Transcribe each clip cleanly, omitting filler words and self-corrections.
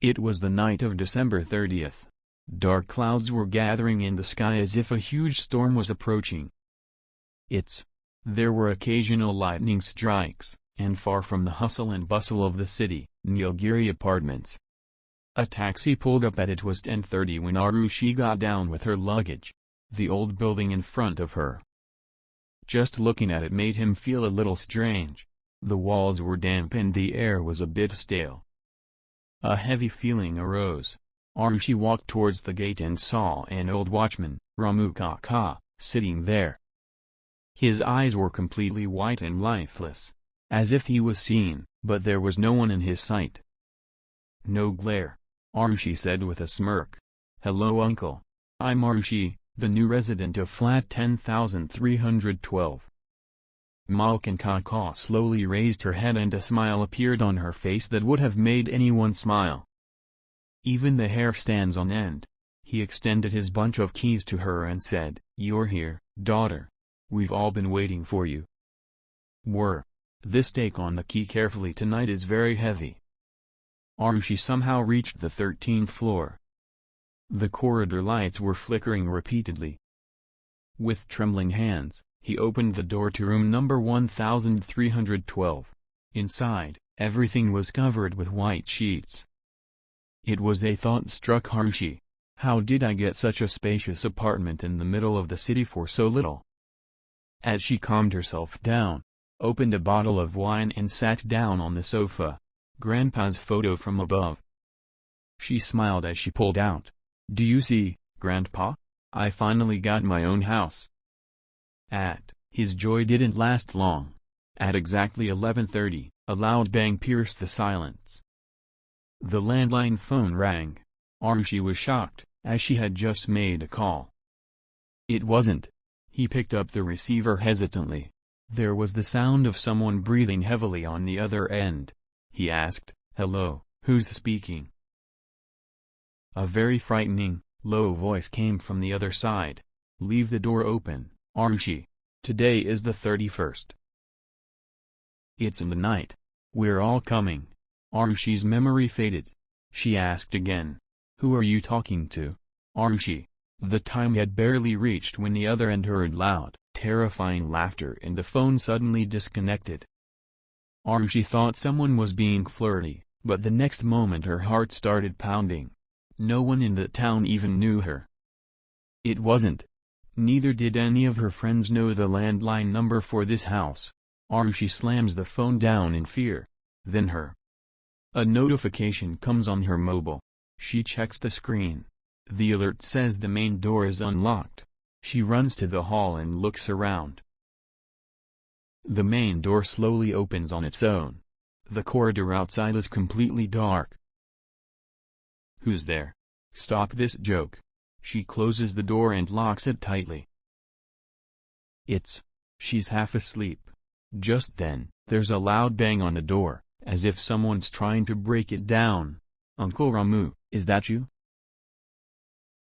It was the night of December 30th. Dark clouds were gathering in the sky as if a huge storm was approaching. There were occasional lightning strikes, and far from the hustle and bustle of the city, Nilgiri Apartments. A taxi pulled up at it was 10:30 when Arushi got down with her luggage. The old building in front of her. Just looking at it made him feel a little strange. The walls were damp and the air was a bit stale. A heavy feeling arose. Arushi walked towards the gate and saw an old watchman, Ramu Kaka, sitting there. His eyes were completely white and lifeless, as if he was seen, but there was no one in his sight. "No glare," Arushi said with a smirk. "Hello uncle. I'm Arushi, the new resident of flat 10,312. Malkin Kaka slowly raised her head and a smile appeared on her face that would have made anyone smile. Even the hair stands on end. He extended his bunch of keys to her and said, "You're here, daughter. We've all been waiting for you." This take on the key carefully tonight is very heavy. Arushi somehow reached the 13th floor. The corridor lights were flickering repeatedly. With trembling hands, he opened the door to room number 1312. Inside, everything was covered with white sheets. It was a thought struck Harushi. How did I get such a spacious apartment in the middle of the city for so little? As she calmed herself down, opened a bottle of wine and sat down on the sofa. Grandpa's photo from above. She smiled as she pulled out. "Do you see, Grandpa? I finally got my own house." His joy didn't last long. At exactly 11:30, a loud bang pierced the silence. The landline phone rang. Arushi was shocked, as she had just made a call. It wasn't. He picked up the receiver hesitantly. There was the sound of someone breathing heavily on the other end. He asked, "Hello, who's speaking?" A very frightening, low voice came from the other side. "Leave the door open, Arushi. Today is the 31st. It's in the night. We're all coming." Arushi's memory faded. She asked again, "Who are you talking to, Arushi?" The time had barely reached when the other end heard loud, terrifying laughter and the phone suddenly disconnected. Arushi thought someone was being flirty, but the next moment her heart started pounding. No one in the town even knew her. It wasn't. Neither did any of her friends know the landline number for this house. Arushi slams the phone down in fear. Then a notification comes on her mobile. She checks the screen. The alert says the main door is unlocked. She runs to the hall and looks around. The main door slowly opens on its own. The corridor outside is completely dark. "Who's there? Stop this joke." She closes the door and locks it tightly. She's half asleep. Just then, there's a loud bang on the door, as if someone's trying to break it down. "Uncle Ramu, is that you?"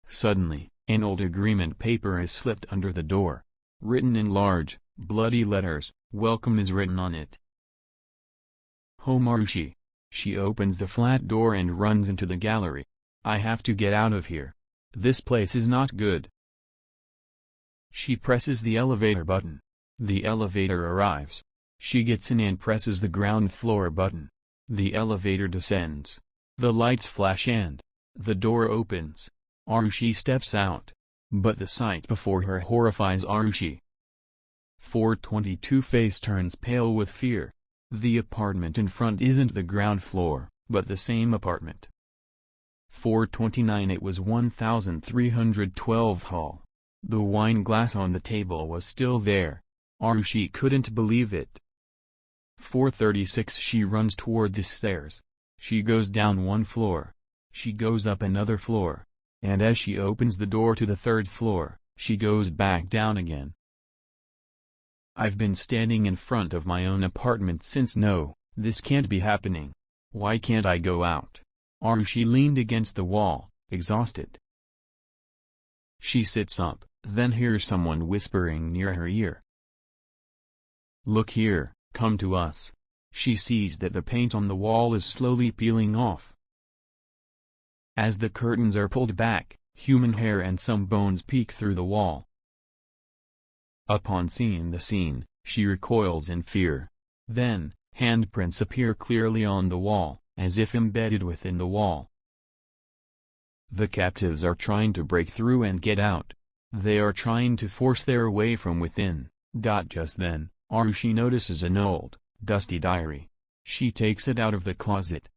Suddenly, an old agreement paper is slipped under the door. Written in large, bloody letters, "Welcome" is written on it. "Home Arushi." She opens the flat door and runs into the gallery. "I have to get out of here. This place is not good." She presses the elevator button. The elevator arrives. She gets in and presses the ground floor button. The elevator descends. The lights flash and the door opens. Arushi steps out. But the sight before her horrifies Arushi. 422 face turns pale with fear. The apartment in front isn't the ground floor, but the same apartment. 429 It was 1312 hall. The wine glass on the table was still there. Arushi couldn't believe it. 436 She runs toward the stairs. She goes down one floor. She goes up another floor. And as she opens the door to the third floor, she goes back down again. "I've been standing in front of my own apartment since. No, this can't be happening. Why can't I go out?" Arushi leaned against the wall, exhausted. She sits up, then hears someone whispering near her ear. "Look here, come to us." She sees that the paint on the wall is slowly peeling off. As the curtains are pulled back, human hair and some bones peek through the wall. Upon seeing the scene, she recoils in fear. Then, handprints appear clearly on the wall, as if embedded within the wall. The captives are trying to break through and get out. They are trying to force their way from within. Just then, Arushi notices an old, dusty diary. She takes it out of the closet.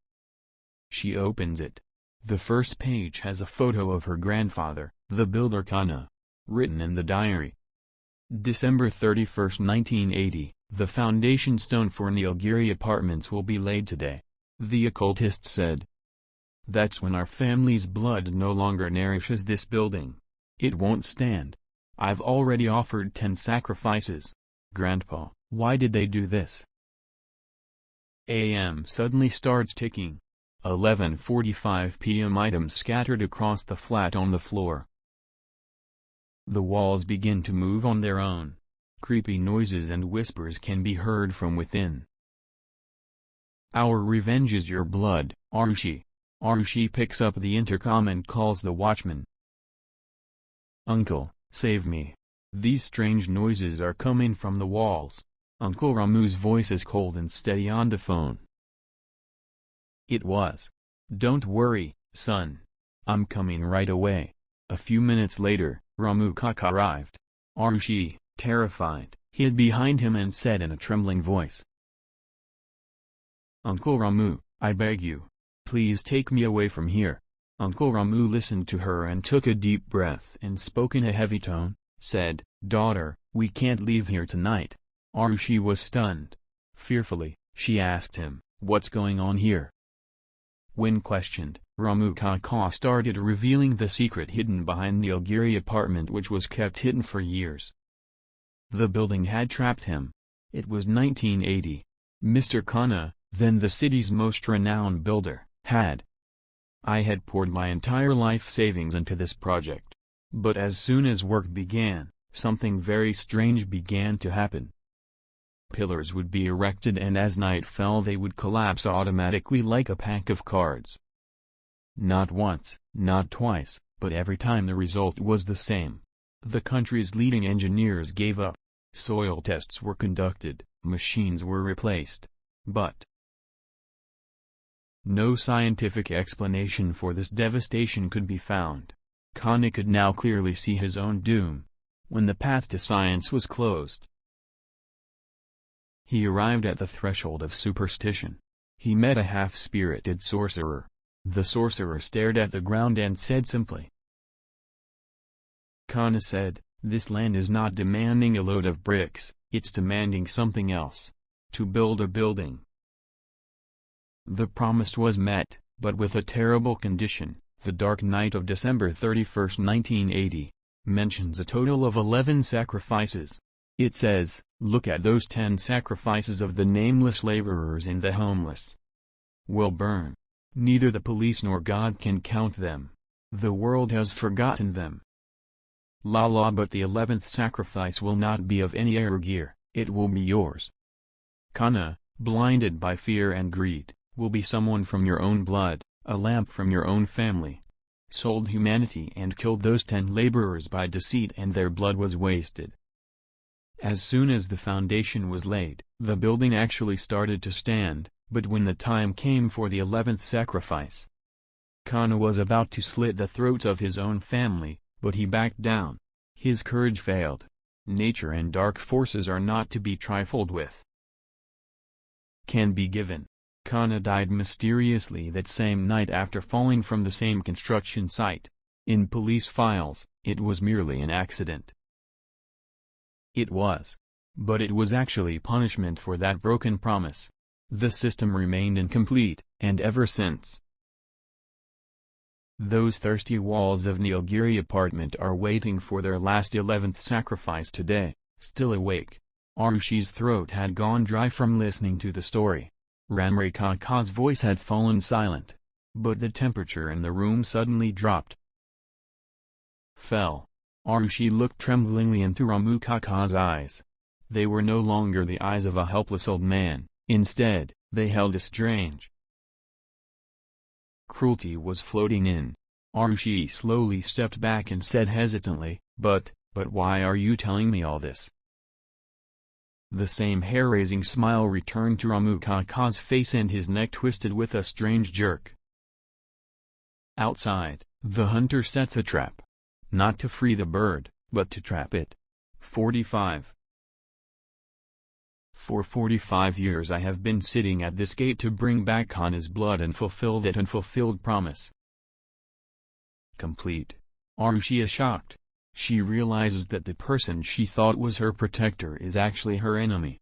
She opens it. The first page has a photo of her grandfather, the builder Kana. Written in the diary. December 31, 1980, the foundation stone for Nilgiri Apartments will be laid today. The occultist said. That's when our family's blood no longer nourishes this building. It won't stand. I've already offered 10 sacrifices. Grandpa, why did they do this? AM suddenly starts ticking. 11:45 p.m. Items scattered across the flat on the floor. The walls begin to move on their own. Creepy noises and whispers can be heard from within. Our revenge is your blood, Arushi. Arushi picks up the intercom and calls the watchman. Uncle, save me. These strange noises are coming from the walls. Uncle Ramu's voice is cold and steady on the phone. It was. Don't worry, son. I'm coming right away. A few minutes later, Ramu Kaka arrived. Arushi, terrified, hid behind him and said in a trembling voice. Uncle Ramu, I beg you. Please take me away from here. Uncle Ramu listened to her and took a deep breath and spoke in a heavy tone, said, Daughter, we can't leave here tonight. Arushi was stunned. Fearfully, she asked him, what's going on here? When questioned, Ramu Kaka started revealing the secret hidden behind Nilgiri apartment which was kept hidden for years. The building had trapped him. It was 1980. Mr. Kana, then the city's most renowned builder, I had poured my entire life savings into this project. But as soon as work began, something very strange began to happen. Pillars would be erected and as night fell they would collapse automatically like a pack of cards. Not once, not twice, but every time the result was the same. The country's leading engineers gave up. Soil tests were conducted, machines were replaced. But no scientific explanation for this devastation could be found. Kana could now clearly see his own doom. When the path to science was closed, he arrived at the threshold of superstition. He met a half-spirited sorcerer. The sorcerer stared at the ground and said simply. Kana said, this land is not demanding a load of bricks, it's demanding something else. To build a building. The promise was met, but with a terrible condition. The dark night of December 31, 1980, mentions a total of 11 sacrifices. It says, look at those 10 sacrifices of the nameless laborers and the homeless. Will burn. Neither the police nor God can count them. The world has forgotten them. La but the 11th sacrifice will not be of any Arugir, it will be yours. Kana, blinded by fear and greed, will be someone from your own blood, a lamp from your own family. Sold humanity and killed those 10 laborers by deceit and their blood was wasted. As soon as the foundation was laid, the building actually started to stand, but when the time came for the 11th sacrifice, Kana was about to slit the throats of his own family, but he backed down. His courage failed. Nature and dark forces are not to be trifled with. Can be given. Kana died mysteriously that same night after falling from the same construction site. In police files, it was merely an accident. It was. But it was actually punishment for that broken promise. The system remained incomplete, and ever since. Those thirsty walls of Nilgiri apartment are waiting for their last 11th sacrifice today, still awake. Arushi's throat had gone dry from listening to the story. Ramre Kaka's voice had fallen silent. But the temperature in the room suddenly dropped. Fell. Arushi looked tremblingly into Ramu Kaka's eyes. They were no longer the eyes of a helpless old man, instead, they held a strange, Cruelty was floating in. Arushi slowly stepped back and said hesitantly, but why are you telling me all this? The same hair-raising smile returned to Ramukaka's face and his neck twisted with a strange jerk. Outside, the hunter sets a trap. Not to free the bird, but to trap it. 45. For 45 years I have been sitting at this gate to bring back Kana's blood and fulfill that unfulfilled promise. Complete. Arushi is shocked. She realizes that the person she thought was her protector is actually her enemy.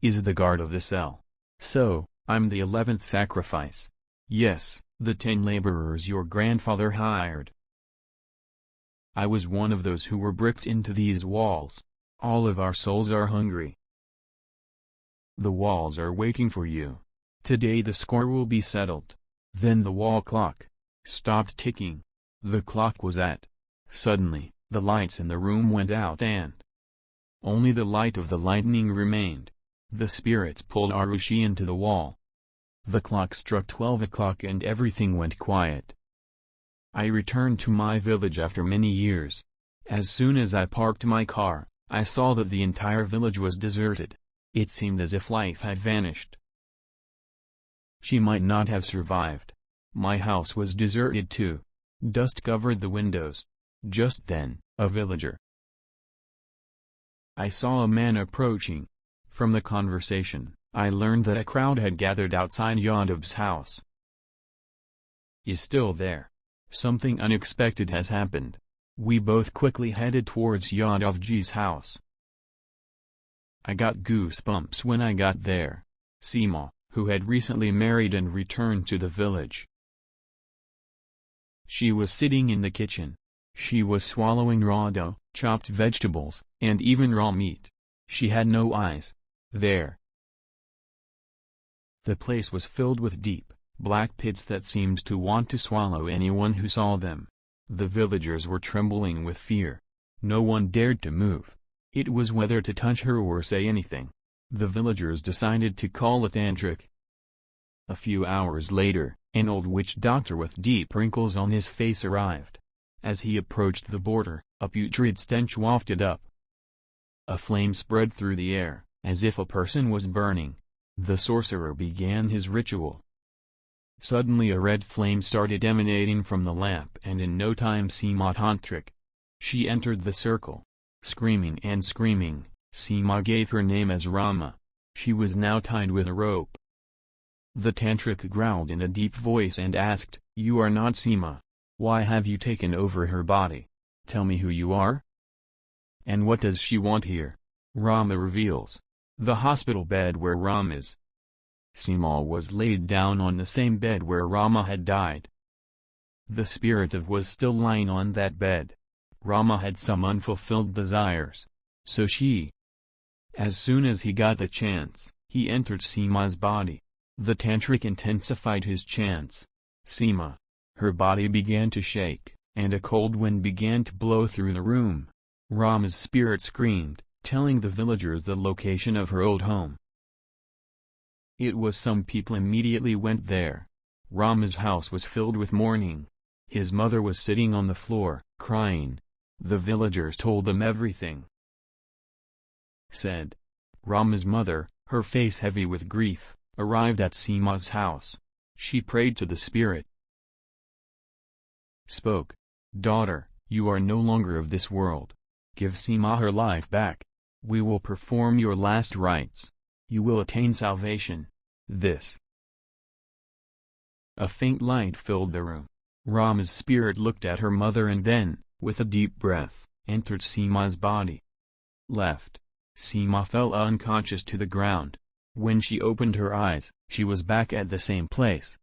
Is the guard of the cell. So, I'm the 11th sacrifice. Yes, the 10 laborers your grandfather hired. I was one of those who were bricked into these walls. All of our souls are hungry. The walls are waiting for you. Today the score will be settled. Then the wall clock stopped ticking. The clock was at. Suddenly, the lights in the room went out and only the light of the lightning remained. The spirits pulled Arushi into the wall. The clock struck 12 o'clock and everything went quiet. I returned to my village after many years. As soon as I parked my car, I saw that the entire village was deserted. It seemed as if life had vanished. She might not have survived. My house was deserted too. Dust covered the windows. Just then, a villager. I saw a man approaching. From the conversation, I learned that a crowd had gathered outside Yadav's house. Is still there. Something unexpected has happened. We both quickly headed towards Yadavji's house. I got goosebumps when I got there. Seema, who had recently married and returned to the village. She was sitting in the kitchen. She was swallowing raw dough, chopped vegetables, and even raw meat. She had no eyes. There. The place was filled with deep, black pits that seemed to want to swallow anyone who saw them. The villagers were trembling with fear. No one dared to move. It was whether to touch her or say anything. The villagers decided to call a tantric. A few hours later, an old witch doctor with deep wrinkles on his face arrived. As he approached the border, a putrid stench wafted up. A flame spread through the air, as if a person was burning. The sorcerer began his ritual. Suddenly a red flame started emanating from the lamp and in no time Seema tantric. She entered the circle. Screaming and screaming, Seema gave her name as Rama. She was now tied with a rope. The tantric growled in a deep voice and asked, "You are not Seema. Why have you taken over her body? Tell me who you are? And what does she want here?" Rama reveals. The hospital bed where Rama is. Seema was laid down on the same bed where Rama had died. The spirit of was still lying on that bed. Rama had some unfulfilled desires. So she. As soon as he got the chance, he entered Seema's body. The tantric intensified his chants. Seema. Her body began to shake, and a cold wind began to blow through the room. Rama's spirit screamed, telling the villagers the location of her old home. It was some people immediately went there. Rama's house was filled with mourning. His mother was sitting on the floor, crying. The villagers told them everything. Said. Rama's mother, her face heavy with grief, arrived at Seema's house. She prayed to the spirit. Spoke. "Daughter, you are no longer of this world. Give Seema her life back. We will perform your last rites. You will attain salvation." This. A faint light filled the room. Rama's spirit looked at her mother and then, with a deep breath, entered Seema's body. Left. Seema fell unconscious to the ground. When she opened her eyes, she was back at the same place.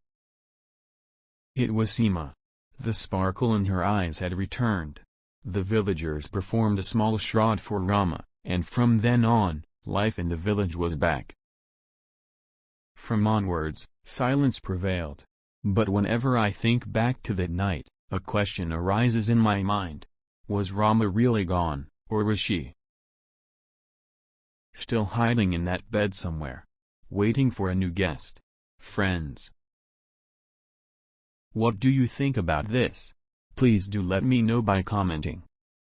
It was Seema. The sparkle in her eyes had returned. The villagers performed a small shroud for Rama, and from then on, life in the village was back. From onwards, silence prevailed. But whenever I think back to that night, a question arises in my mind. Was Rama really gone, or was she still hiding in that bed somewhere, waiting for a new guest? Friends. What do you think about this? Please do let me know by commenting.